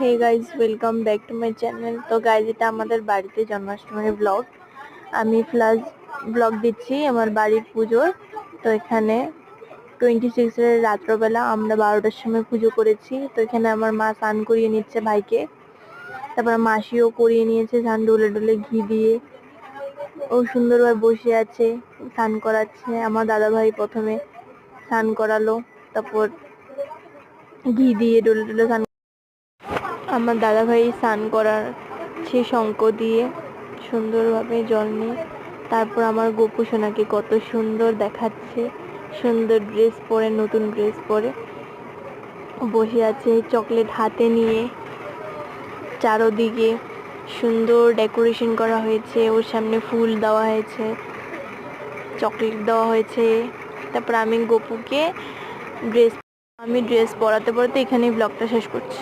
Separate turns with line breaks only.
Hey guys, welcome back to my channel. তো guys, এটা আমাদের বাড়িতে জন্মাষ্টমীর ব্লগ। আমি প্লাস ব্লগ দিচ্ছি আমার বাড়ির পুজোর। তো এখানে 26 এর রাত্রবেলা আমরা 12টার সময় পুজো করেছি। তো এখানে আমার মা স্নান করিয়ে নিচ্ছে ভাইকে, তারপর মাসিও করিয়ে নিয়েছে স্নান ডলে ডলে ঘি দিয়ে। ও সুন্দরভাবে বসে আছে, স্নান করাচ্ছে। আমার দাদা ভাই প্রথমে স্নান করালো, তারপর ঘি দিয়ে ডলে ডলে স্নান। আমার দাদা ভাই স্নান করাচ্ছে শঙ্খ দিয়ে সুন্দরভাবে জল নিয়ে। তারপর আমার গোপু সোনাকে কত সুন্দর দেখাচ্ছে, সুন্দর ড্রেস পরে, নতুন ড্রেস পরে বসে আছে চকলেট হাতে নিয়ে। চারোদিকে সুন্দর ডেকোরেশন করা হয়েছে, ওর সামনে ফুল দেওয়া হয়েছে, চকলেট দেওয়া হয়েছে। তারপর আমি গোপুকে ড্রেস পরাতে পরাতে এখানেই ব্লগটা শেষ করছি।